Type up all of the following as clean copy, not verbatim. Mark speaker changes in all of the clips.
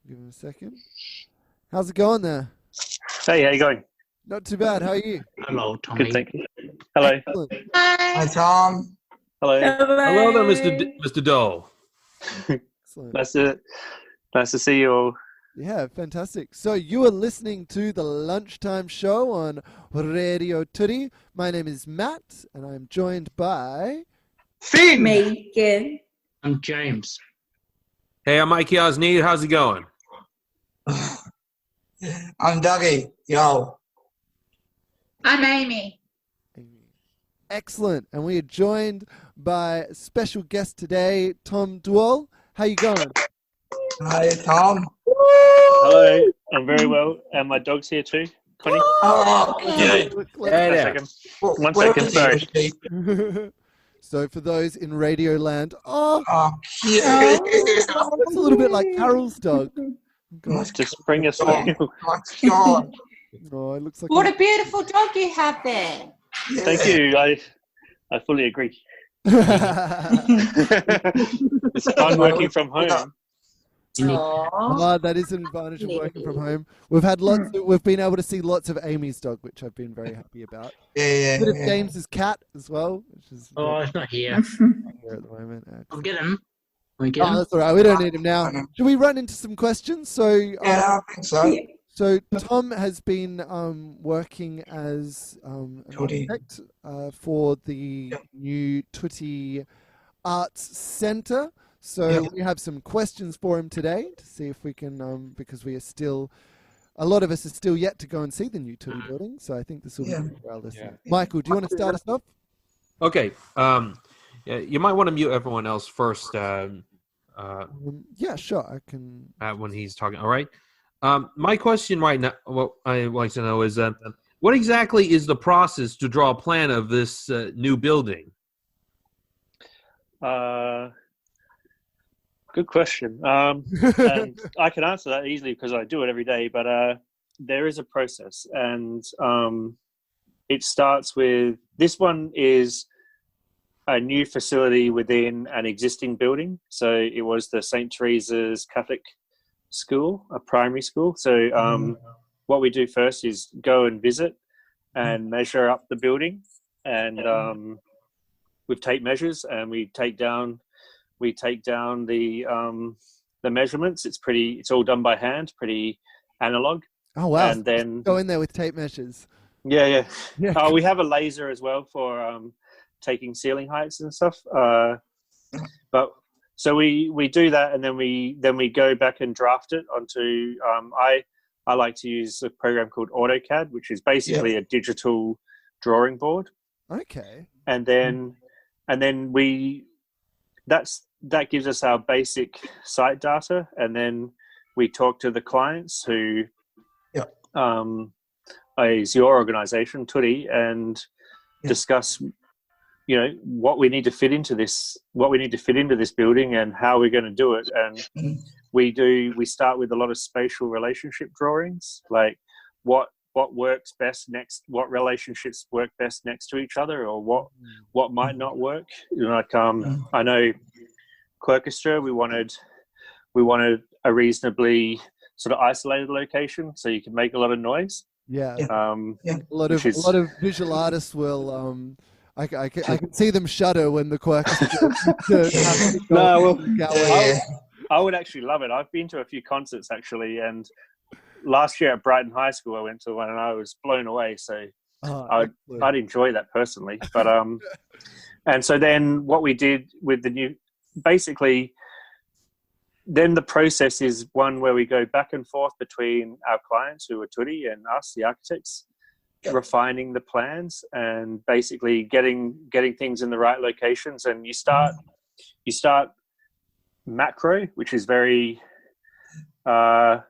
Speaker 1: Give him a second. How's it going there?
Speaker 2: Hey, how you going?
Speaker 1: Not too bad. How are you?
Speaker 3: Hello, Tommy.
Speaker 2: Good, thank you. Hello.
Speaker 1: Excellent.
Speaker 4: Hi, Tom.
Speaker 2: Hello.
Speaker 3: Hello there, Mr. Doull.
Speaker 1: Excellent.
Speaker 2: Nice to see you all.
Speaker 1: Yeah, fantastic. So you are listening to the Lunchtime Show on Radio Tutti. My name is Matt, and I'm joined by...
Speaker 4: Finn.
Speaker 5: Megan.
Speaker 3: I'm James. Hey, I'm Mikey Osneed. How's it going?
Speaker 4: I'm Dougie. Yo.
Speaker 5: I'm Amy.
Speaker 1: Excellent. And we are joined by a special guest today, Tom Doull. How you going?
Speaker 4: Hi, Tom.
Speaker 2: Hello. I'm very well. And my dog's here too. Connie.
Speaker 4: Oh,
Speaker 3: Yeah.
Speaker 2: One second. Sorry.
Speaker 1: So for those in Radio Land,
Speaker 4: cute.
Speaker 1: it's a little bit like Carol's dog.
Speaker 2: Just bring us home.
Speaker 4: My God.
Speaker 1: Oh, it looks like
Speaker 5: What a beautiful dog you have there.
Speaker 2: Thank you. I fully agree. It's fun working from home.
Speaker 1: Oh, that is an advantage of working from home. We've been able to see lots of Amy's dog, which I've been very happy about.
Speaker 4: Yeah.
Speaker 1: A bit of James's cat as well, which is
Speaker 3: It's not here.
Speaker 1: here at the moment.
Speaker 3: I'll get him. We get him.
Speaker 1: That's all right. We don't need him now. Should we run into some questions? So,
Speaker 4: Yeah, I think so.
Speaker 1: So Tom has been working as an
Speaker 4: Tutti.
Speaker 1: architect for the new Tutti Arts Centre. So we have some questions for him today to see if we can, because a lot of us are still yet to go and see the new Tutti building. So I think this will be good for our listeners. Michael, do you want to start us off?
Speaker 6: Okay. You might want to mute everyone else first.
Speaker 1: Yeah, sure. I can.
Speaker 6: When he's talking. All right. My question right now, what I'd like to know is, what exactly is the process to draw a plan of this new building?
Speaker 2: Good question. And I can answer that easily because I do it every day, but there is a process, and it starts with, this one is a new facility within an existing building. So it was the St. Teresa's Catholic School, a primary school. So what we do first is go and visit and measure up the building, and with tape measures, and we take down the measurements. It's all done by hand, pretty analog.
Speaker 1: Oh wow!
Speaker 2: And then
Speaker 1: go in there with tape measures.
Speaker 2: Yeah. We have a laser as well for taking ceiling heights and stuff. But so we do that, and then we go back and draft it onto. I like to use a program called AutoCAD, which is basically a digital drawing board.
Speaker 1: Okay.
Speaker 2: And then that gives us our basic site data, and then we talk to the clients who is your organization, Tutti, and discuss, what we need to fit into this building and how we're going to do it. And we start with a lot of spatial relationship drawings, like what works best next, what relationships work best next to each other, or what might not work. I know Quercustra, we wanted a reasonably sort of isolated location so you can make a lot of noise.
Speaker 1: Yeah. A lot of visual artists will I can see them shudder when the Quercustra.
Speaker 2: I would actually love it. I've been to a few concerts actually, and last year at Brighton High School I went to one and I was blown away. So I'd enjoy that personally. But and so then what we did with the new, basically, then the process is one where we go back and forth between our clients, who are Tutti, and us, the architects, refining the plans and basically getting things in the right locations. And you start macro, which is very not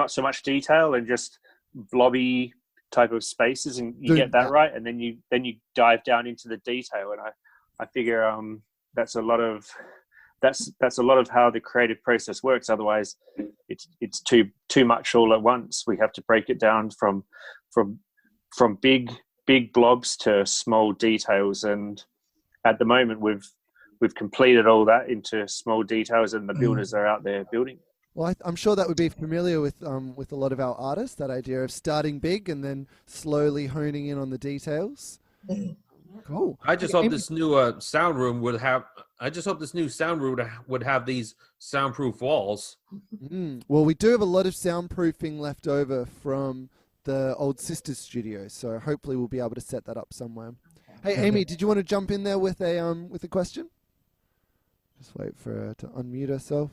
Speaker 2: so much detail and just blobby type of spaces, and you get that right, and then you dive down into the detail. And I figure that's a lot of how the creative process works. Otherwise it's too much all at once. We have to break it down from big blobs to small details, and at the moment we've completed all that into small details, and the builders are out there building.
Speaker 1: Well, I'm sure that would be familiar with a lot of our artists, that idea of starting big and then slowly honing in on the details. Cool.
Speaker 6: I just hope this new sound room would have. I just hope this new sound room would have these soundproof walls.
Speaker 1: Well, we do have a lot of soundproofing left over from the old Sisters studio, so hopefully we'll be able to set that up somewhere. Hey, Amy, did you want to jump in there with a question? Just wait for her to unmute herself.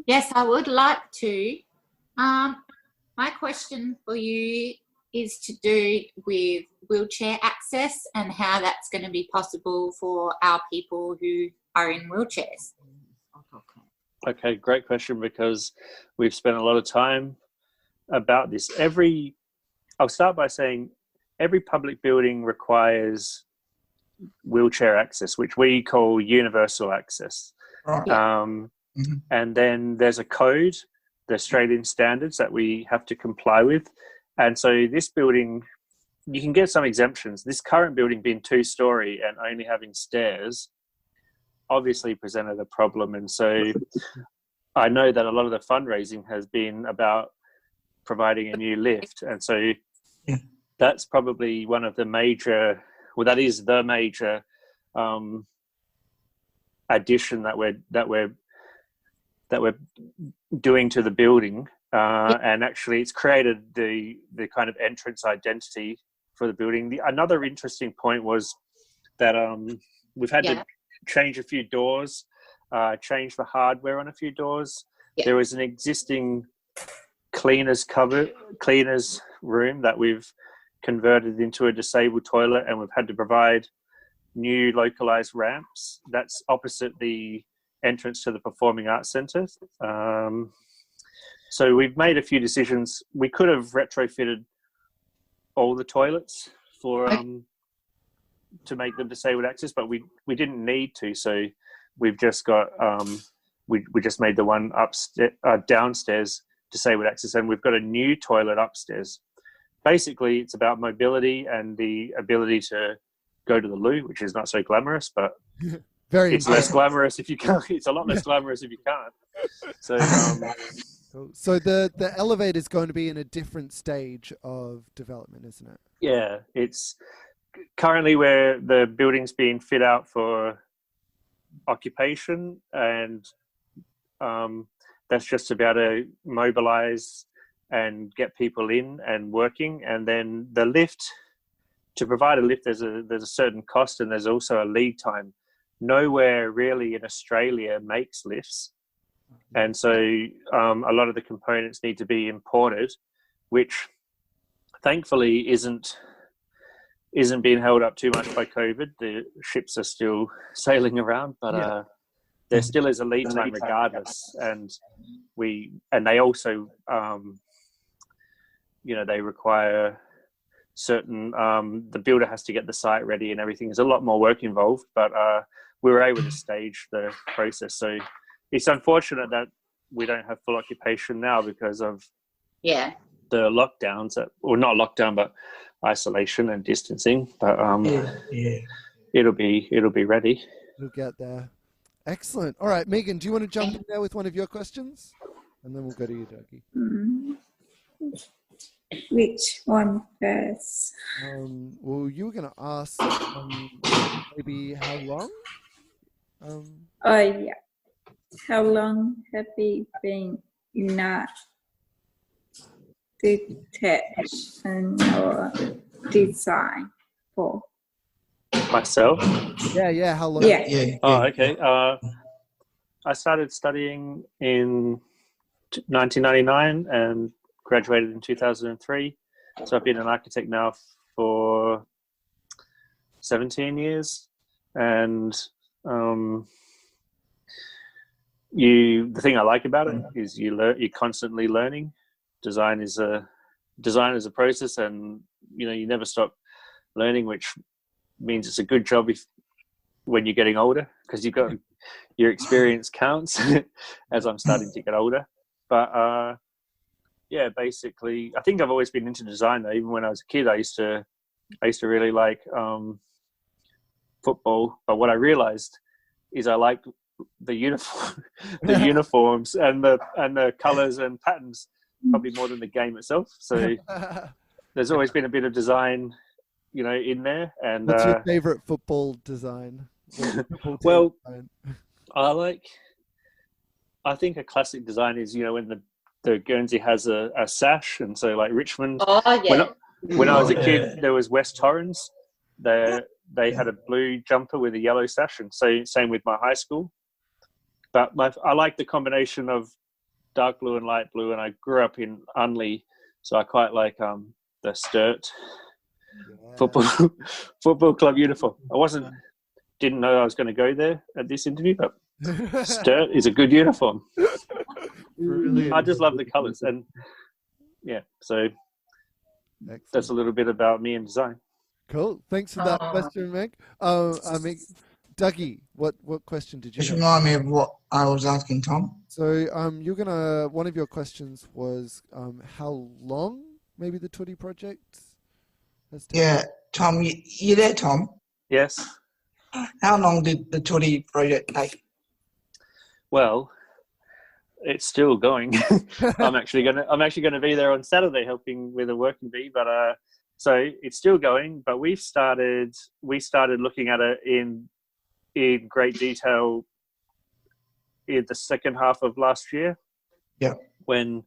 Speaker 5: Yes, I would like to. My question for you is to do with wheelchair access and how that's going to be possible for our people who are in wheelchairs.
Speaker 2: Okay, great question, because we've spent a lot of time about this. I'll start by saying every public building requires wheelchair access, which we call universal access.
Speaker 4: Right.
Speaker 2: And then there's a code, the Australian standards that we have to comply with. And so this building, you can get some exemptions. This current building being 2-story and only having stairs obviously presented a problem. And so I know that a lot of the fundraising has been about providing a new lift. And so that's probably one of the major, well, that is the major addition that we're doing to the building. And actually it's created the kind of entrance identity for the building. Another interesting point was that we've had to change a few doors, change the hardware on a few doors. There was an existing cleaners room that we've converted into a disabled toilet, and we've had to provide new localized ramps. That's opposite the entrance to the Performing Arts Centre. So we've made a few decisions. We could have retrofitted all the toilets for to make them disabled access, but we didn't need to. So we've just got we just made the one downstairs disabled access, and we've got a new toilet upstairs. Basically, it's about mobility and the ability to go to the loo, which is not so glamorous, but it's less glamorous if you can't. It's a lot less glamorous if you can't. So.
Speaker 1: So the elevator is going to be in a different stage of development, isn't it?
Speaker 2: Yeah, it's currently where the building's being fit out for occupation, and that's just to be able to mobilize and get people in and working. And then the lift, to provide a lift, there's a certain cost, and there's also a lead time. Nowhere really in Australia makes lifts. And so a lot of the components need to be imported, which thankfully isn't being held up too much by COVID. The ships are still sailing around, but there still is a lead time regardless. And they also, they require certain, the builder has to get the site ready and everything. There's a lot more work involved, but we were able to stage the process. So it's unfortunate that we don't have full occupation now because of the lockdowns, or not lockdown, but isolation and distancing. But it'll be ready.
Speaker 1: We'll get there. Excellent. All right, Megan, do you want to jump in there with one of your questions? And then we'll go to you, Dougie.
Speaker 5: Which one first?
Speaker 1: Well, you were going to ask maybe how long?
Speaker 5: How long have you been in art detection or design for?
Speaker 2: Myself?
Speaker 1: Yeah. How long?
Speaker 5: Yeah.
Speaker 2: Oh, okay. I started studying in 1999 and graduated in 2003. So I've been an architect now for 17 years. And the thing I like about it is you're constantly learning. Design is a process, and you never stop learning, which means it's a good job when you're getting older, because you've got your experience counts as I'm starting to get older. But basically, I think I've always been into design though. Even when I was a kid, I used to really like football. But what I realized is I like the uniform, the uniforms, and the colours and patterns, probably more than the game itself. So there's always been a bit of design, in there. And
Speaker 1: what's your favourite football design?
Speaker 2: Well, design? I think a classic design is when the Guernsey has a sash, and so like Richmond.
Speaker 5: Oh yeah.
Speaker 2: When I was a kid, there was West Torrens. They had a blue jumper with a yellow sash, and so same with my high school. But I like the combination of dark blue and light blue, and I grew up in Unley, so I quite like the Sturt football club uniform. Didn't know I was going to go there at this interview, but Sturt is a good uniform.
Speaker 1: Brilliant.
Speaker 2: I just love the colours, and so
Speaker 1: Excellent.
Speaker 2: That's a little bit about me and design.
Speaker 1: Cool. Thanks for that question, Meg. Dougie, what question did you
Speaker 4: Just
Speaker 1: have?
Speaker 4: remind me of what I was asking, Tom.
Speaker 1: So one of your questions was how long maybe the Tutti project has taken?
Speaker 4: Yeah, Tom, you there, Tom?
Speaker 2: Yes.
Speaker 4: How long did the Tutti project take?
Speaker 2: Well, it's still going. I'm actually gonna be there on Saturday helping with a working bee, but so it's still going. But we started looking at it in great detail in the second half of last year.
Speaker 4: Yeah.
Speaker 2: When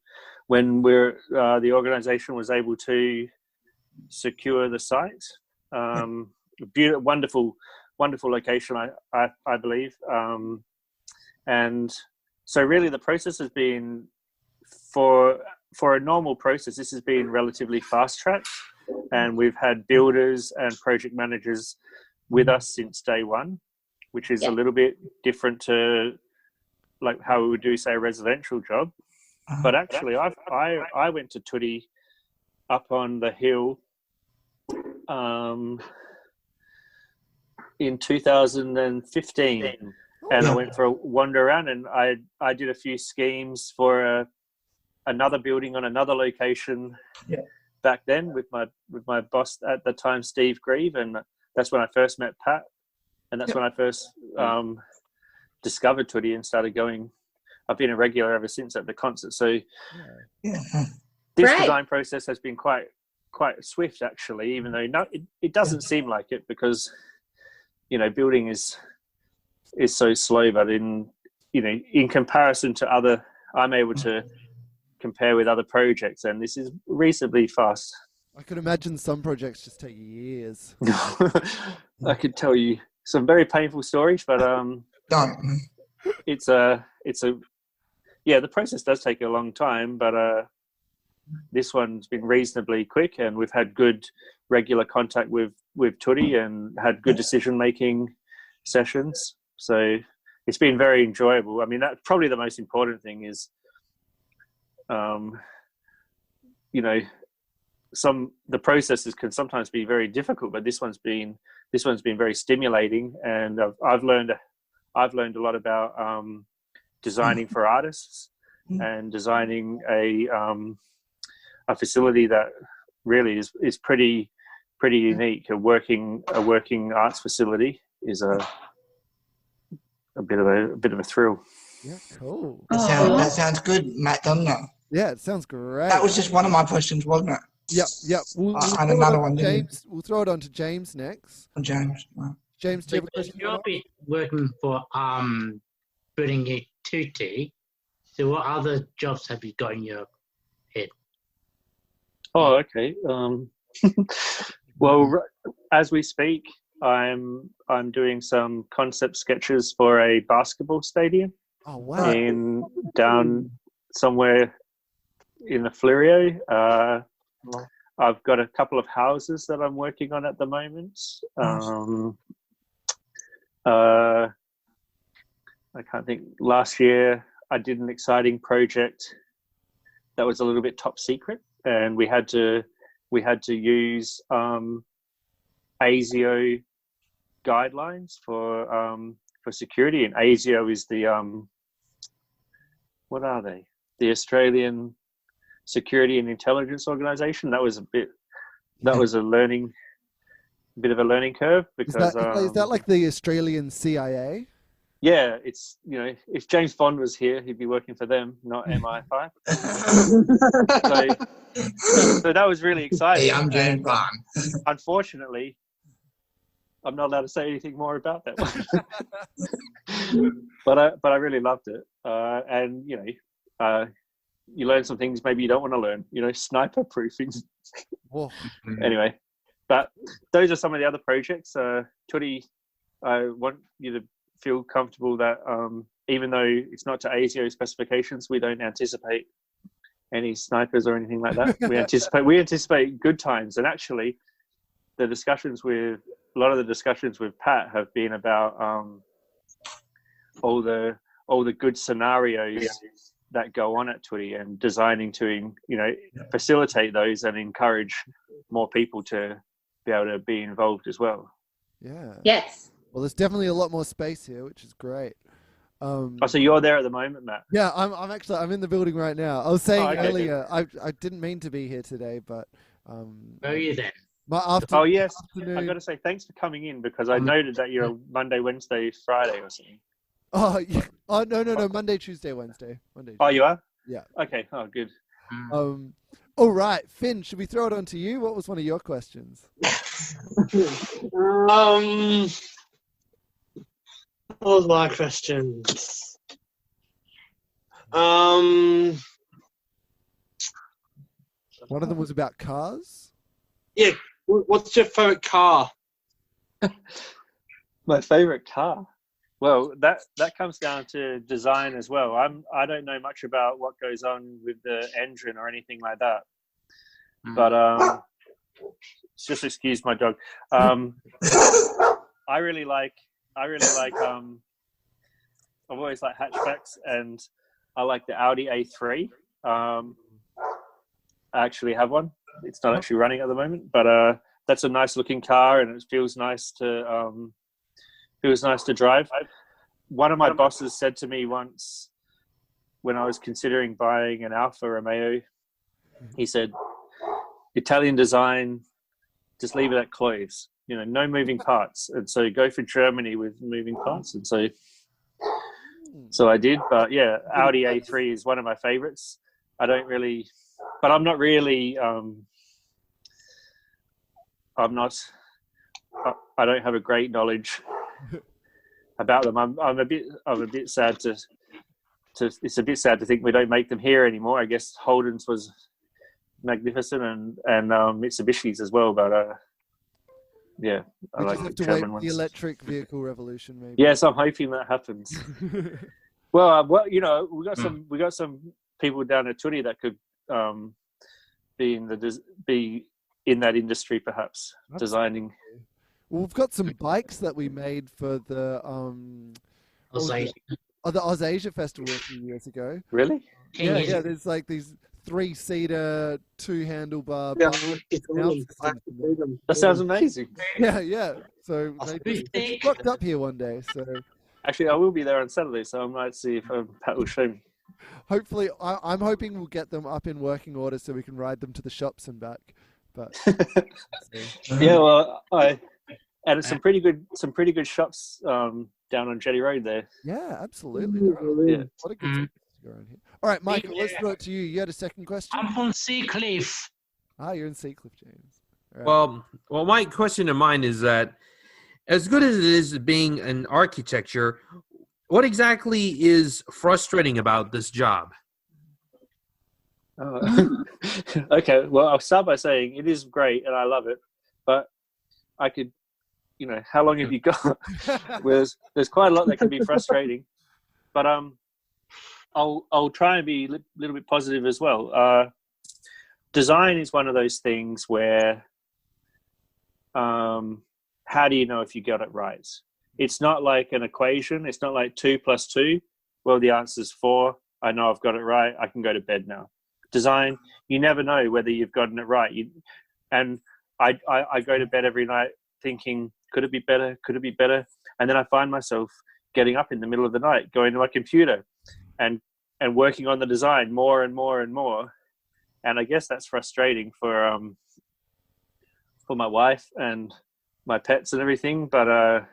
Speaker 2: the organisation was able to secure the site, beautiful, wonderful location, I believe, and so really the process has been for a normal process. This has been relatively fast tracked, and we've had builders and project managers with us since day one, which is a little bit different to like how we would do, say, a residential job. But actually, I went to Tutti up on the hill in 2015, and I went for a wander around, and I did a few schemes for another building on another location back then with my boss at the time, Steve Grieve, and that's when I first met Pat, and that's when I first discovered Tutti and started going. I've been a regular ever since at the concert. So this design process has been quite swift, actually, even though it doesn't seem like it, because building is so slow. But in comparison to other, I'm able to compare with other projects, and this is reasonably fast.
Speaker 1: I could imagine some projects just take years.
Speaker 2: I could tell you some very painful stories, but the process does take a long time, but this one's been reasonably quick, and we've had good regular contact with Tutti and had good decision-making sessions. So it's been very enjoyable. I mean, that's probably the most important thing is, the processes can sometimes be very difficult, but this one's been very stimulating, and I've learned a lot about designing for artists and designing a facility that really is pretty unique. A working arts facility is a bit of a thrill.
Speaker 1: Yeah, cool.
Speaker 4: That sounds good, Matt, doesn't it?
Speaker 1: Yeah, it sounds great.
Speaker 4: That was just one of my questions, wasn't it?
Speaker 1: Yep. We'll
Speaker 4: another one,
Speaker 1: James. We'll throw it on to James next.
Speaker 4: James. Right.
Speaker 1: James, do you have a question?
Speaker 7: You'll be working for building a Tutti. So what other jobs have you got in your head?
Speaker 2: Oh, okay. Well, as we speak, I'm doing some concept sketches for a basketball stadium.
Speaker 1: Oh wow!
Speaker 2: Down somewhere in the Fleurieu. I've got a couple of houses that I'm working on at the moment. I can't think. Last year, I did an exciting project that was a little bit top secret, and we had to use ASIO guidelines for security. And ASIO is the what are they? The Australian Security and Intelligence Organisation. That was a bit of a learning curve, because
Speaker 1: is that like the Australian CIA?
Speaker 2: yeah, it's, you know, if James Bond was here, he'd be working for them, not MI5. So that was really exciting.
Speaker 4: Hey, I'm James Bond.
Speaker 2: Unfortunately, I'm not allowed to say anything more about that one. but I really loved it. And, you know, you learn some things maybe you don't want to learn, you know, sniper proofing. Anyway, but those are some of the other projects. Tutti, I want you to feel comfortable that even though it's not to ASIO specifications, we don't anticipate any snipers or anything like that. We anticipate good times. And actually, a lot of the discussions with Pat have been about all the good scenarios that go on at Tutti, and designing to, you know, facilitate those and encourage more people to be able to be involved as well.
Speaker 1: Yeah.
Speaker 5: Yes.
Speaker 1: Well, there's definitely a lot more space here, which is great.
Speaker 2: So you're there at the moment, Matt?
Speaker 1: Yeah, I'm in the building right now. I was saying earlier,
Speaker 2: good.
Speaker 1: I didn't mean to be here today, but
Speaker 7: Where are you then?
Speaker 2: Oh yes, I got to say thanks for coming in, because I noted that you're Monday, Wednesday, Friday or something.
Speaker 1: Oh yeah. Oh no, Monday, Tuesday, Wednesday.
Speaker 2: Oh, you are?
Speaker 1: Yeah.
Speaker 2: Okay. Oh, good.
Speaker 1: All right, Finn, should we throw it on to you? What was one of your questions?
Speaker 8: What was my question?
Speaker 1: One of them was about cars.
Speaker 8: Yeah. What's your favorite car?
Speaker 2: My favorite car? Well, that comes down to design as well. I don't know much about what goes on with the engine or anything like that. But just excuse my dog. I really like I've always liked hatchbacks, and I like the Audi A3. I actually have one. It's not actually running at the moment, but that's a nice looking car, and it feels nice to drive. One of my bosses said to me once, when I was considering buying an Alfa Romeo, he said, Italian design, just leave it at clothes, you know, no moving parts. And so go for Germany with moving parts. And so I did. But yeah, Audi A3 is one of my favorites. I don't have a great knowledge about them. I'm a bit sad to it's a bit sad to think we don't make them here anymore. I guess Holden's was magnificent, and Mitsubishi's as well, but yeah, I
Speaker 1: We
Speaker 2: like
Speaker 1: just have
Speaker 2: the
Speaker 1: to wait
Speaker 2: German
Speaker 1: for the
Speaker 2: ones.
Speaker 1: electric vehicle revolution, maybe.
Speaker 2: Yes, I'm hoping that happens. Well, you know, we got some people down at Tutti that could be in that industry, perhaps.
Speaker 1: Absolutely.
Speaker 2: Designing.
Speaker 1: Well, we've got some bikes that we made for the the Ausasia Festival a few years ago.
Speaker 2: Really?
Speaker 1: Yeah. There's like these 3-seater, 2-handlebar bikes.
Speaker 2: That sounds amazing.
Speaker 1: Yeah. So they rocked up here one day. So
Speaker 2: actually, I will be there on Saturday, so I might see if Pat will show me.
Speaker 1: Hopefully, I'm hoping we'll get them up in working order so we can ride them to the shops and back. But
Speaker 2: yeah, well, and some pretty good shops down on Jetty Road there.
Speaker 1: Yeah, absolutely.
Speaker 2: Yeah.
Speaker 1: What a good thing to go around here. All right, Michael, let's throw it to you. You had a second question?
Speaker 7: I'm from Seacliff.
Speaker 1: You're in Seacliff, James. Right.
Speaker 6: Well, my question of mine is that, as good as it is being an architecture, what exactly is frustrating about this job?
Speaker 2: Okay, well, I'll start by saying it is great and I love it, but I could, you know, how long have you got? There's quite a lot that can be frustrating, but I'll try and be a little bit positive as well. Design is one of those things where how do you know if you got it right? It's not like an equation. It's not like 2 + 2. Well, the answer's 4. I know I've got it right. I can go to bed now. Design, you never know whether you've gotten it right. And I go to bed every night thinking, could it be better? Could it be better? And then I find myself getting up in the middle of the night, going to my computer and working on the design more and more and more. And I guess that's frustrating for my wife and my pets and everything. But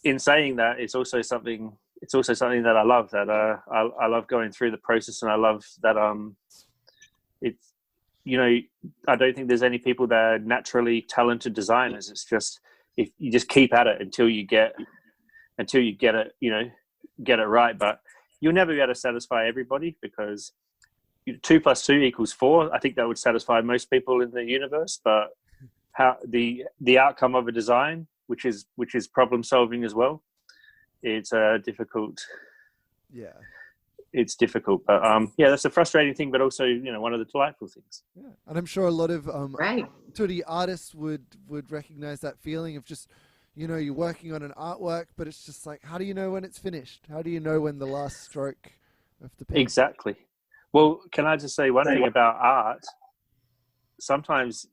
Speaker 2: in saying that, it's also something that I love. That I love going through the process, and I love that it's, you know, I don't think there's any people that are naturally talented designers. It's just, if you just keep at it until you get it, you know, get it right. But you'll never be able to satisfy everybody, because 2 + 2 = 4. I think that would satisfy most people in the universe. But how the outcome of a design, which is problem solving as well, it's difficult.
Speaker 1: Yeah.
Speaker 2: It's difficult, but yeah, that's a frustrating thing, but also, you know, one of the delightful things.
Speaker 1: Yeah, and I'm sure a lot of
Speaker 5: Right.
Speaker 1: Tutti artists would recognize that feeling of just, you know, you're working on an artwork, but it's just like, how do you know when it's finished? How do you know when the last stroke of the pen?
Speaker 2: Exactly. Well, can I just say one thing about art? Sometimes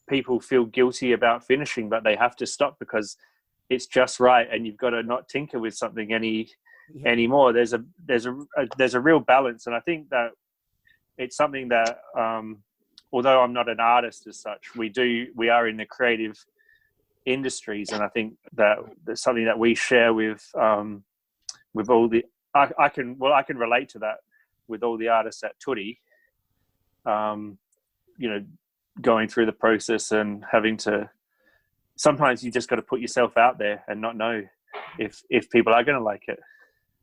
Speaker 2: people feel guilty about finishing, but they have to stop because it's just right, and you've got to not tinker with something anymore. There's a real balance, and I think that it's something that, although I'm not an artist as such, we are in the creative industries, and I think that there's something that we share with all the. I can relate to that with all the artists at Tutti. You know, going through the process and having to. Sometimes you just got to put yourself out there and not know if people are going to like it.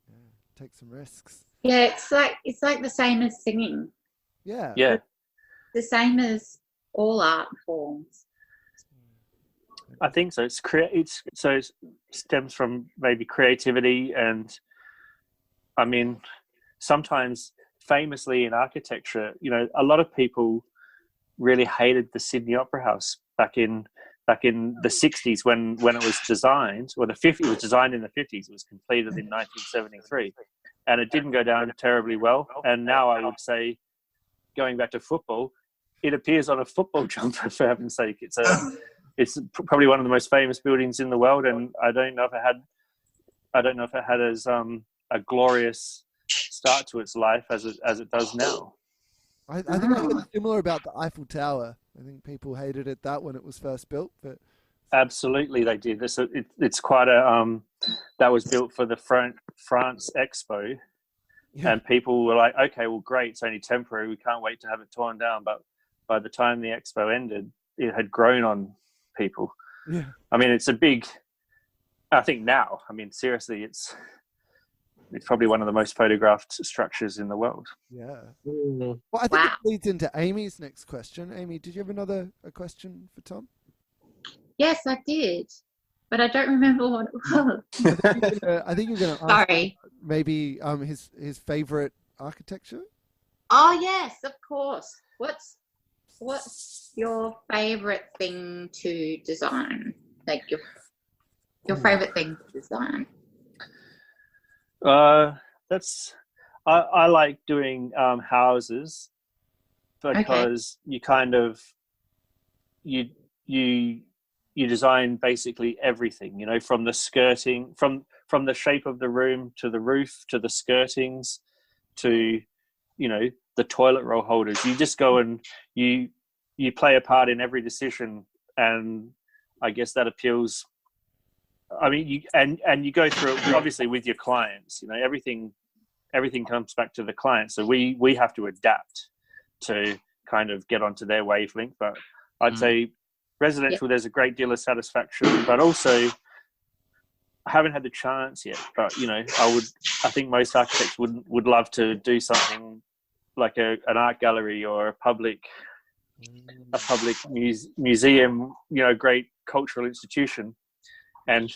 Speaker 1: Yeah, take some risks.
Speaker 5: Yeah, it's like the same as singing.
Speaker 1: Yeah.
Speaker 2: Yeah.
Speaker 5: The same as all art forms.
Speaker 2: I think so. It stems from maybe creativity, and I mean, sometimes famously in architecture, you know, a lot of people really hated the Sydney Opera House back in the 60s when it was designed, or the 50s. It was designed in the 50s. It was completed in 1973, and it didn't go down terribly well. And now I would say, going back to football, it appears on a football jumper, for heaven's sake. It's probably one of the most famous buildings in the world, and I don't know if it had as a glorious start to its life as it does now.
Speaker 1: I think I heard similar about the Eiffel Tower. I think people hated it when it was first built, but
Speaker 2: absolutely they did. It's quite a that was built for the France Expo, and people were like, okay, well, great, it's only temporary. We can't wait to have it torn down. But by the time the expo ended, it had grown on people.
Speaker 1: Yeah,
Speaker 2: I mean, it's a big. I think now, I mean, seriously, it's probably one of the most photographed structures in the world.
Speaker 1: Yeah. Well, I think it leads into Amy's next question. Amy, did you have a question for Tom?
Speaker 5: Yes, I did, but I don't remember what it was.
Speaker 1: I think you're going to ask.
Speaker 5: Sorry.
Speaker 1: Maybe his favorite architecture.
Speaker 5: Oh yes, of course. What's your favorite thing to design? Like your favorite thing to design?
Speaker 2: I like doing houses, because you kind of you design basically everything, you know, from the skirting, from the shape of the room to the roof to the skirtings to, you know, the toilet roll holders. You just go and you play a part in every decision, and I guess that appeals. I mean, you go through it obviously with your clients. You know, everything comes back to the client. So we have to adapt to kind of get onto their wavelength. But I'd say residential, there's a great deal of satisfaction, but also I haven't had the chance yet. But you know, I think most architects would love to do something like an art gallery or a public museum. You know, great cultural institution. And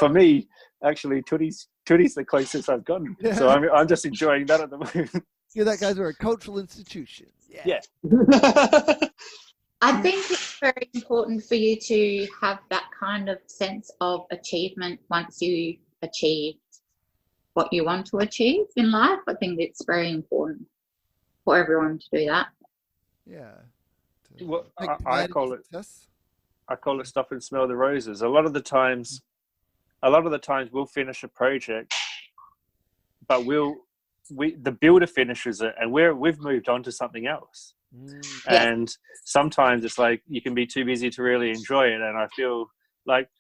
Speaker 2: for me, actually, Tutti's the closest I've gotten. Yeah. So I'm just enjoying that at the moment.
Speaker 1: Yeah, that guys are a cultural institution.
Speaker 2: Yeah.
Speaker 5: I think it's very important for you to have that kind of sense of achievement once you achieve what you want to achieve in life. I think it's very important for everyone to do that.
Speaker 1: Yeah.
Speaker 2: Well, I call it. I call it stop and smell the roses. A lot of the times we'll finish a project, but the builder finishes it, and we've moved on to something else. And sometimes it's like you can be too busy to really enjoy it. And I feel like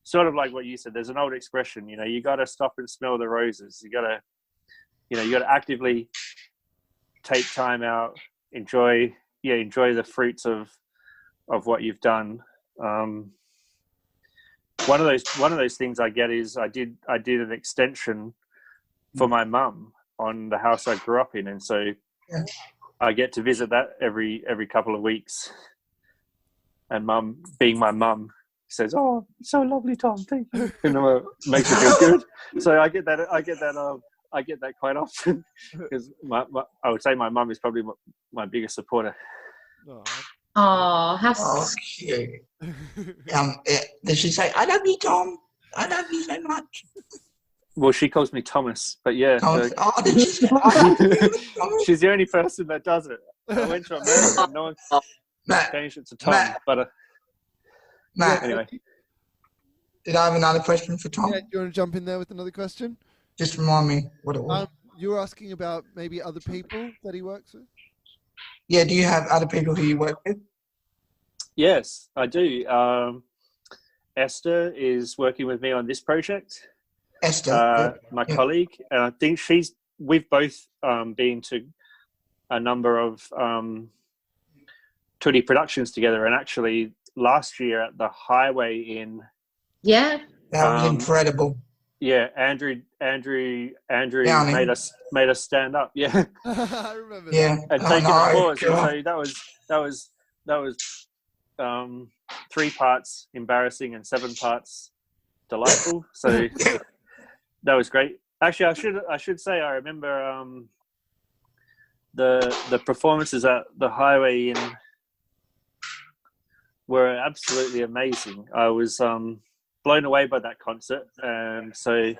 Speaker 2: sort of like what you said. There's an old expression, you know, you got to stop and smell the roses. You got to actively take time out, enjoy the fruits of what you've done. One of those things I get is I did an extension for my mum on the house I grew up in, and so I get to visit that every couple of weeks. And mum, being my mum, says, "Oh, so lovely, Tom. Thank you." And makes me feel good. So I get that quite often because I would say my mum is probably my biggest supporter.
Speaker 5: Oh, how
Speaker 4: cute. Did she say, "I love you, Tom. I love you so much"?
Speaker 2: Well, she calls me Thomas, but yeah.
Speaker 4: Thomas. Did she say, "I love you"?
Speaker 2: She's the only person that does it. I went to America and no one changed it to Tom.
Speaker 4: Matt,
Speaker 2: anyway.
Speaker 4: Did I have another question for Tom?
Speaker 1: Yeah, do you want to jump in there with another question?
Speaker 4: Just remind me what it was.
Speaker 1: You were asking about maybe other people that he works with?
Speaker 4: Yeah, do you have other people who you work with?
Speaker 2: Yes, I do. Esther is working with me on this project.
Speaker 4: Esther,
Speaker 2: my colleague, and I think we've both been to a number of Tutti productions together, and actually last year at the Highway in
Speaker 4: that was incredible.
Speaker 2: Yeah, Andrew made us stand up. Yeah,
Speaker 1: I remember.
Speaker 4: Yeah,
Speaker 2: and taking applause. So that was 3 parts embarrassing and 7 parts delightful. So that was great. Actually, I should say I remember the performances at the Highway in were absolutely amazing. I was blown away by that concert, and so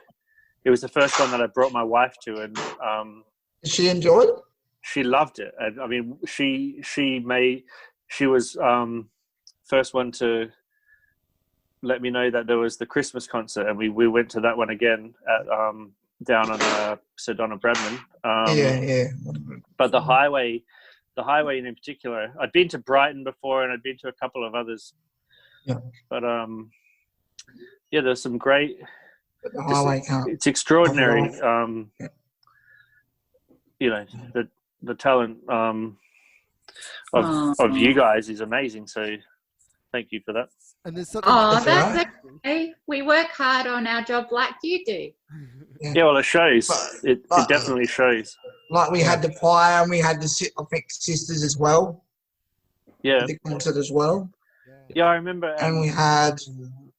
Speaker 2: it was the first one that I brought my wife to, and
Speaker 4: did she enjoy it?
Speaker 2: She loved it. And I mean, she was first one to let me know that there was the Christmas concert, and we went to that one again at down on Sedona Bradman.
Speaker 4: Yeah.
Speaker 2: But the Highway in particular, I'd been to Brighton before, and I'd been to a couple of others. Yeah. But there's some great.
Speaker 4: But the Highway
Speaker 2: it's extraordinary. You know, the talent of you guys is amazing. So thank you for that.
Speaker 1: And there's something.
Speaker 5: That's okay. We work hard on our job like you do.
Speaker 2: Yeah, well, it shows. It definitely shows.
Speaker 4: Like we had the choir, and we had the I think sisters as well.
Speaker 2: Yeah.
Speaker 4: The concert as well.
Speaker 2: Yeah, I remember.
Speaker 4: And we had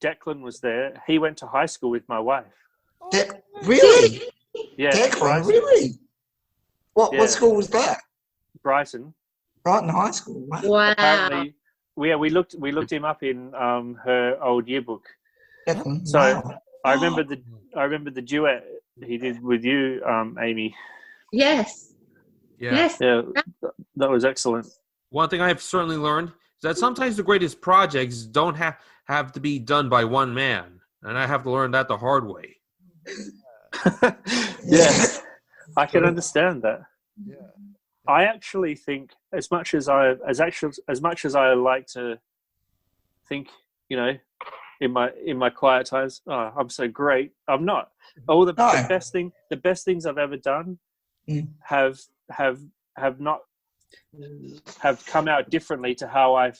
Speaker 2: Declan was there. He went to high school with my wife.
Speaker 4: Really?
Speaker 2: Yeah.
Speaker 4: Declan, really? What school was that?
Speaker 2: Brighton
Speaker 4: High School.
Speaker 5: Wow.
Speaker 2: Apparently, we looked him up in her old yearbook.
Speaker 4: Declan,
Speaker 2: so
Speaker 4: wow.
Speaker 2: I remember the duet he did with you, Amy.
Speaker 5: Yes.
Speaker 6: Yeah.
Speaker 5: Yes.
Speaker 2: Yeah, that was excellent.
Speaker 6: One thing I've certainly learned is that sometimes the greatest projects don't have to be done by one man, and I have to learn that the hard way.
Speaker 2: Yeah, I can understand that.
Speaker 1: Yeah.
Speaker 2: I actually think as much as I like to think, you know, in my quiet times, oh, I'm so great. I'm not. All the best things I've ever done have come out differently to how I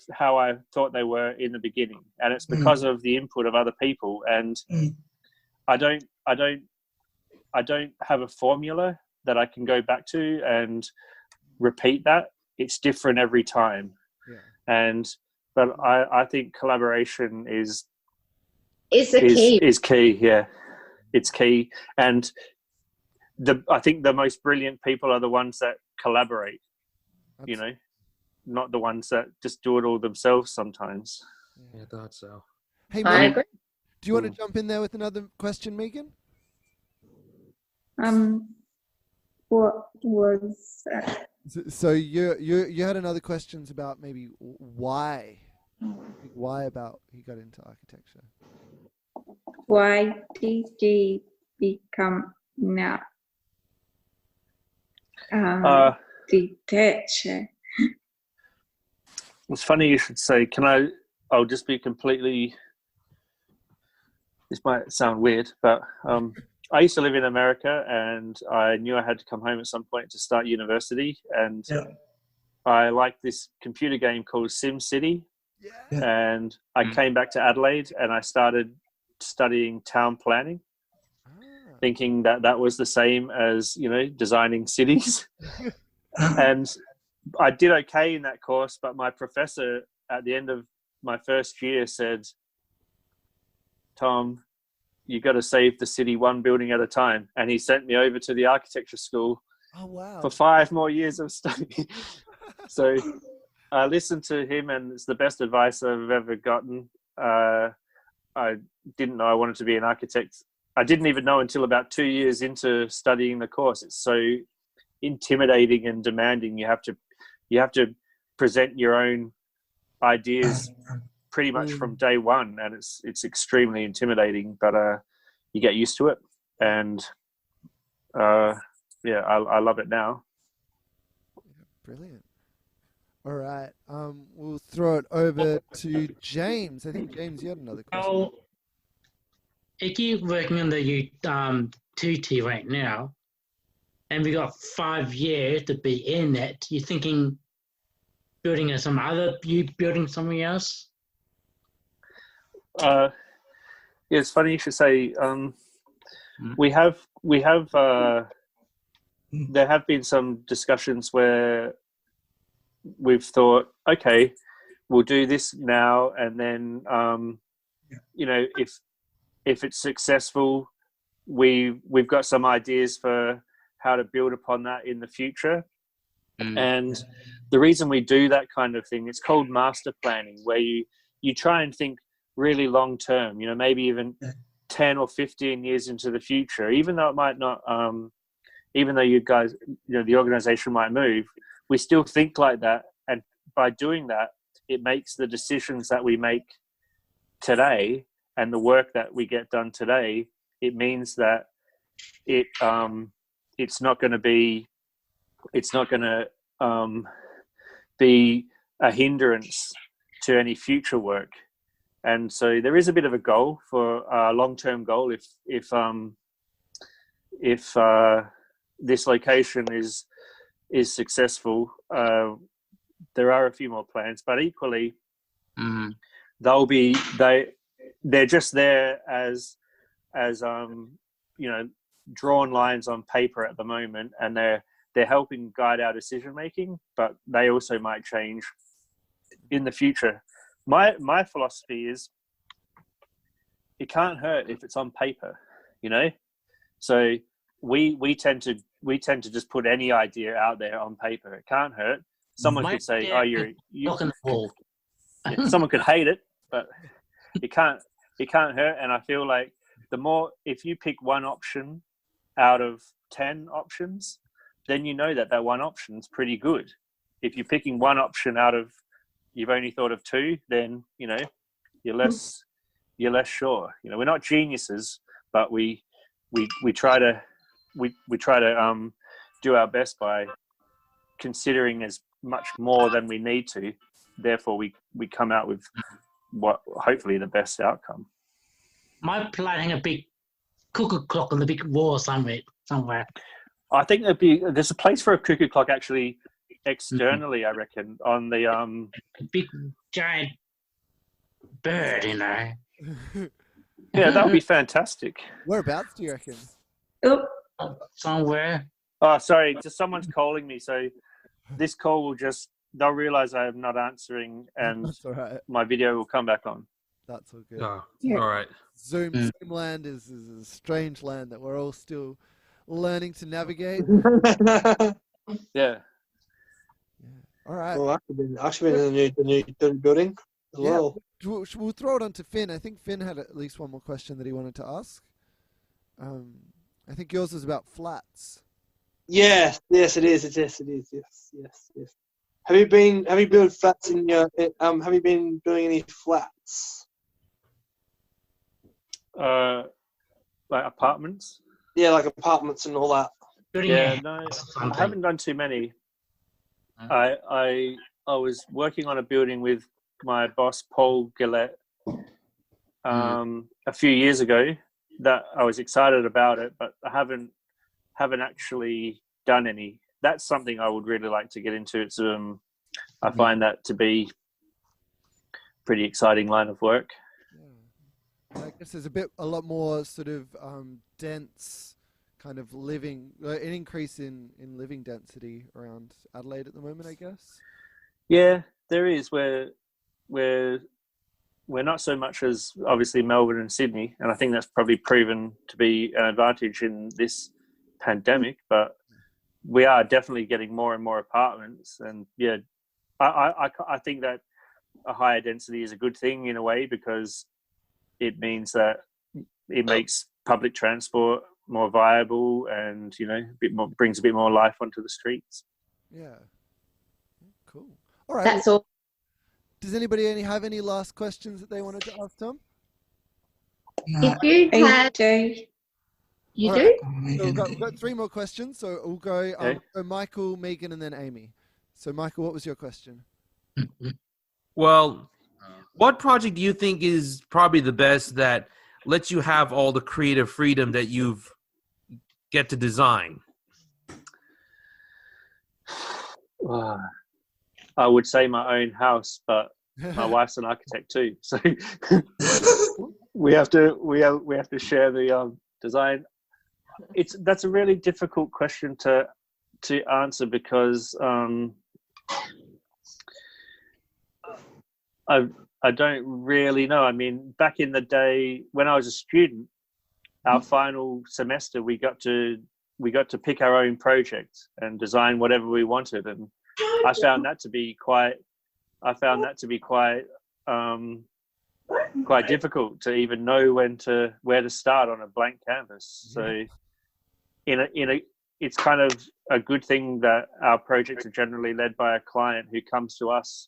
Speaker 2: thought they were in the beginning, and it's because of the input of other people. And I don't have a formula that I can go back to and repeat that. It's different every time. Yeah. But I think collaboration is key. Yeah, it's key. And I think the most brilliant people are the ones that collaborate. You know, not the ones that just do it all themselves sometimes.
Speaker 6: Yeah, I thought so.
Speaker 1: Hey, Megan, do you want to jump in there with another question, Megan?
Speaker 9: What was that?
Speaker 1: So you had another questions about maybe why about he got into architecture.
Speaker 9: Why did you become now architecture?
Speaker 2: It's funny you should say. I'll just be completely this might sound weird, but I used to live in America, and I knew I had to come home at some point to start university. And I liked this computer game called Sim City. And I came back to Adelaide, and I started studying town planning, thinking that that was the same as, you know, designing cities. And I did okay in that course, but my professor at the end of my first year said, Tom, you got to save the city one building at a time. And he sent me over to the architecture school for 5 more years of study. So I listened to him, and it's the best advice I've ever gotten. I didn't know I wanted to be an architect. I didn't even know until about 2 years into studying the course. It's so intimidating and demanding. You have to present your own ideas pretty much from day one, and it's extremely intimidating, but you get used to it, and I love it now.
Speaker 1: Brilliant. All right, we'll throw it over to James. I think James, you had another question.
Speaker 7: Well, if you're working on the Tutti right now, and we got 5 years to be in it, you're thinking building building something else?
Speaker 2: It's funny you should say. We have. There have been some discussions where we've thought, okay, we'll do this now, and then you know, if it's successful, we've got some ideas for how to build upon that in the future. And the reason we do that kind of thing, it's called master planning, where you try and think really long term, you know, maybe even 10 or 15 years into the future, even though it might not, even though you guys, you know, the organization might move, we still think like that. And by doing that, it makes the decisions that we make today and the work that we get done today, it means that it's not going to be a hindrance to any future work. And so there is a bit of a goal, for a long-term goal. If this location is successful, there are a few more plans, but equally they're just there as you know, drawn lines on paper at the moment, and they're helping guide our decision making, but they also might change in the future. My philosophy is, it can't hurt if it's on paper, you know. So we tend to just put any idea out there on paper. It can't hurt. Someone could say, "Oh, you're someone could hate it, but it can't hurt." And I feel like if you pick one option out of 10 options, then you know that one option is pretty good. If you're picking one option out of, you've only thought of 2, then, you know, you're less sure. You know, we're not geniuses, but we try to do our best by considering as much more than we need to. Therefore, we come out with what hopefully the best outcome.
Speaker 7: My planning a big cuckoo clock on the big wall somewhere.
Speaker 2: I think there's a place for a cuckoo clock actually externally. I reckon on the
Speaker 7: big giant bird, you know.
Speaker 2: Yeah, that would be fantastic.
Speaker 1: Whereabouts do you reckon?
Speaker 7: Somewhere.
Speaker 2: Oh, sorry, just someone's calling me. So this call they'll realize I am not answering, and my video will come back on.
Speaker 1: That's all good.
Speaker 6: Oh, all right.
Speaker 1: Zoom land is a strange land that we're all still learning to navigate.
Speaker 2: Yeah.
Speaker 1: All right.
Speaker 8: Well, actually been in the new building as well.
Speaker 1: We'll throw it on to Finn. I think Finn had at least one more question that he wanted to ask. I think yours was about flats.
Speaker 8: Yes, it is. Yes. Have you built flats in your? Have you been building any flats?
Speaker 2: Like apartments?
Speaker 8: Yeah, like apartments and all that.
Speaker 2: No, I haven't done too many. I was working on a building with my boss Paul Gillette, a few years ago that I was excited about it, but I haven't actually done any. That's something I would really like to get into. It's I find that to be pretty exciting line of work.
Speaker 1: Yeah. I guess there's a lot more sort of dense kind of living, an increase in living density around Adelaide at the moment, I guess.
Speaker 2: Yeah, there is. We're not so much as obviously Melbourne and Sydney, and I think that's probably proven to be an advantage in this pandemic. But we are definitely getting more and more apartments, and yeah, I think that a higher density is a good thing in a way, because it means that it makes public transport more viable, and brings a bit more life onto the streets.
Speaker 1: Yeah, cool. All right.
Speaker 5: That's all.
Speaker 1: Does anybody have any last questions that they wanted to ask Tom?
Speaker 5: If you had, you do?
Speaker 1: So we've got 3 more questions. So we'll go Michael, Megan, and then Amy. So Michael, what was your question?
Speaker 6: Well, what project do you think is probably the best that lets you have all the creative freedom that you've get to design?
Speaker 2: I would say my own house, but my wife's an architect too, so we have to share the design. That's a really difficult question to answer, because I don't really know. I mean, back in the day when I was a student, our final semester we got to pick our own project and design whatever we wanted, and I found that to be quite difficult to even know where to start on a blank canvas. So it's kind of a good thing that our projects are generally led by a client who comes to us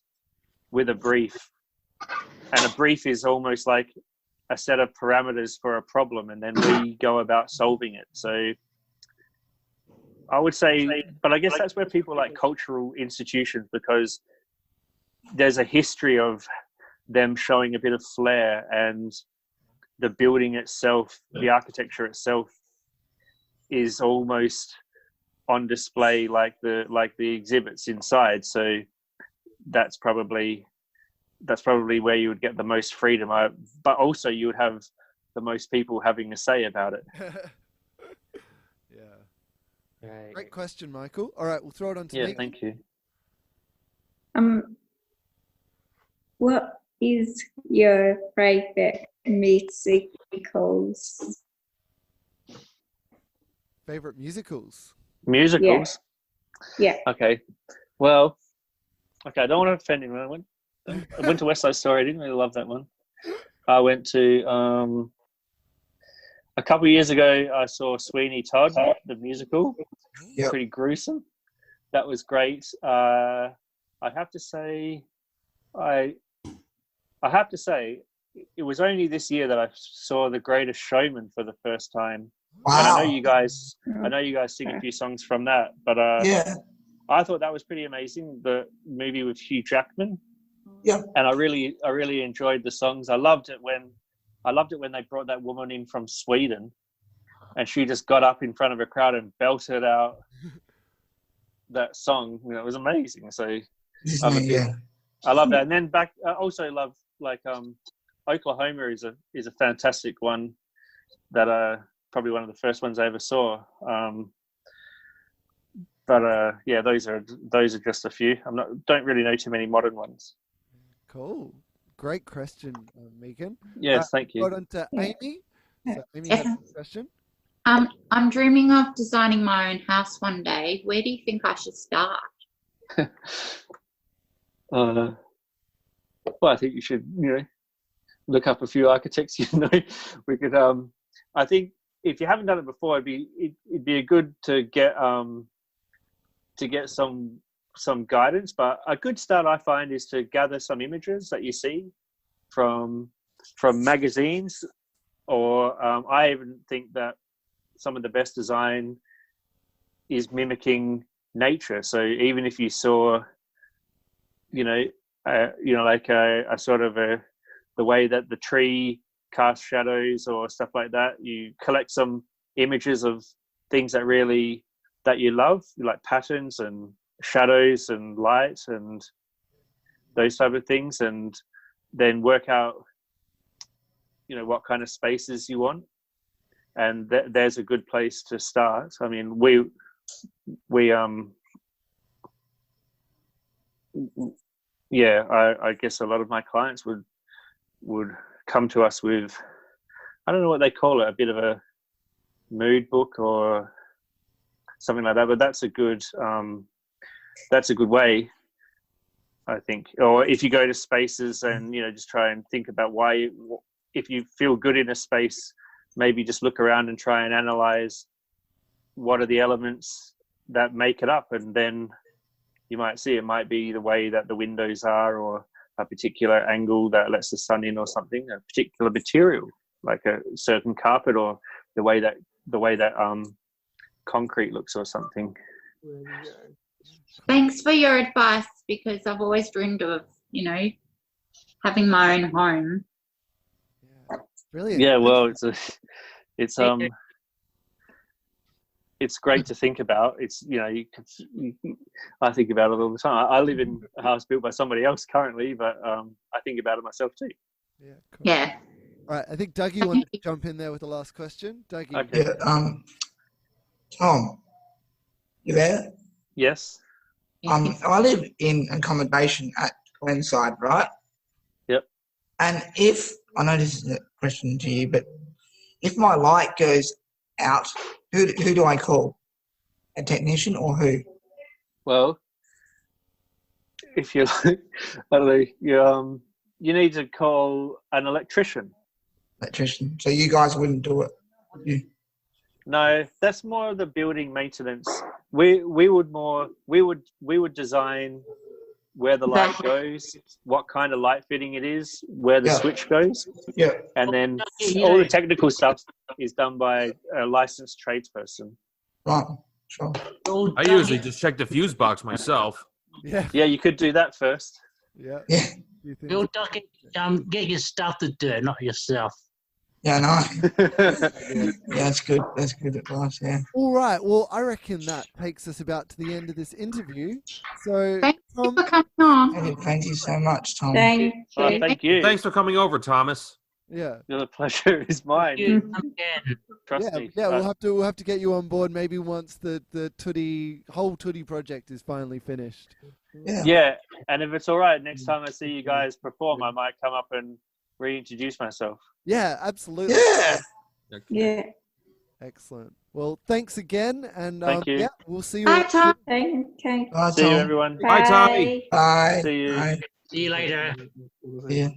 Speaker 2: with a brief, and a brief is almost like a set of parameters for a problem, and then we go about solving it. So I would say, but I guess that's where people like cultural institutions, because there's a history of them showing a bit of flair, and the building itself, the architecture itself, is almost on display like the exhibits inside. So that's probably where you would get the most freedom. But also you would have the most people having a say about it.
Speaker 1: Yeah. Right. Great question, Michael. All right, we'll throw it on to me.
Speaker 2: Thank you.
Speaker 9: What is your favorite musicals?
Speaker 1: Favorite musicals?
Speaker 2: Musicals?
Speaker 9: Yeah.
Speaker 2: Okay. Well, I don't want to offend anyone. I went to West Side Story. I didn't really love that one. I went to a couple of years ago. I saw Sweeney Todd, the musical. Yep. Pretty gruesome. That was great. I have to say, it was only this year that I saw The Greatest Showman for the first time. Wow. And I know you guys sing a few songs from that, but I thought that was pretty amazing. The movie with Hugh Jackman. Yeah. And I really enjoyed the songs. I loved it when they brought that woman in from Sweden, and she just got up in front of a crowd and belted out that song. It was amazing. So I love that. And then I also love Oklahoma is a fantastic one that probably one of the first ones I ever saw. Those are just a few. Don't really know too many modern ones.
Speaker 1: Cool. Great question, Megan.
Speaker 2: Yes, thank you.
Speaker 1: Hold on to Amy. So Amy has a question.
Speaker 5: I'm dreaming of designing my own house one day. Where do you think I should start?
Speaker 2: Well, I think you should, look up a few architects. We could. I think if you haven't done it before, it'd be good to get some guidance. But a good start, I find, is to gather some images that you see from magazines, or I even think that some of the best design is mimicking nature. So even if you saw, like a sort of the way that the tree cast shadows or stuff like that. You collect some images of things that you love, like patterns and shadows and light and those type of things, and then work out, what kind of spaces you want. And there's a good place to start. I mean, I guess a lot of my clients would come to us with, I don't know what they call it, a bit of a mood book or something like that. But that's a good way, I think. Or if you go to spaces and just try and think about why, if you feel good in a space, maybe just look around and try and analyze what are the elements that make it up, and then you might see it might be the way that the windows are, or a particular angle that lets the sun in, or something, a particular material like a certain carpet, or the way that concrete looks or something.
Speaker 5: Thanks for your advice, because I've always dreamed of, having my own home.
Speaker 1: Brilliant.
Speaker 2: Yeah, well, it's great to think about. It's I think about it all the time. I live in a house built by somebody else currently, but I think about it myself too.
Speaker 1: Yeah. Cool.
Speaker 5: Yeah.
Speaker 1: All right. I think Dougie wanted to jump in there with the last question. Dougie.
Speaker 2: Okay.
Speaker 4: Yeah, Tom, you there?
Speaker 2: Yes.
Speaker 4: I live in accommodation at Glenside, right?
Speaker 2: Yep.
Speaker 4: And I know this is a question to you, but if my light goes out, who do I call? A technician or who?
Speaker 2: Well, if you like, I don't know, you need to call an electrician.
Speaker 4: Electrician. So you guys wouldn't do it, would you?
Speaker 2: No, that's more of the building maintenance. We would design where the light goes, what kind of light fitting it is, where the switch goes.
Speaker 4: Yeah.
Speaker 2: And then all the technical stuff is done by a licensed tradesperson.
Speaker 4: Right. Sure.
Speaker 6: I usually just check the fuse box myself.
Speaker 1: Yeah.
Speaker 2: Yeah, you could do that first.
Speaker 1: Yeah.
Speaker 4: Yeah.
Speaker 7: Bill Duckett, get your stuff to do it, not yourself.
Speaker 4: Yeah, no. Yeah, that's good. That's good advice, yeah.
Speaker 1: All right. Well, I reckon that takes us about to the end of this interview. So,
Speaker 5: Thank you
Speaker 1: Tom,
Speaker 5: for coming on.
Speaker 4: Thank you so much, Tom.
Speaker 9: Thank
Speaker 2: Oh,
Speaker 9: you.
Speaker 2: thank you.
Speaker 6: Thanks for coming over, Thomas.
Speaker 1: yeah.
Speaker 2: The pleasure is mine.
Speaker 7: Again.
Speaker 2: Trust me.
Speaker 1: Yeah, we'll have to get you on board maybe once the whole Tutti project is finally finished.
Speaker 4: Yeah.
Speaker 2: Yeah, and if it's all right, next time I see you guys perform, I might come up and reintroduce myself.
Speaker 1: Yeah, absolutely.
Speaker 4: Yeah.
Speaker 9: Yeah.
Speaker 1: Excellent. Well, thanks again, and
Speaker 2: Thank you.
Speaker 1: yeah, we'll see you.
Speaker 5: Bye, Tom.
Speaker 9: Okay.
Speaker 4: Bye,
Speaker 2: See you,
Speaker 4: Tom.
Speaker 2: everyone.
Speaker 6: Bye, Tommy.
Speaker 4: Bye.
Speaker 2: See you.
Speaker 4: Bye.
Speaker 7: See you later.
Speaker 4: See you.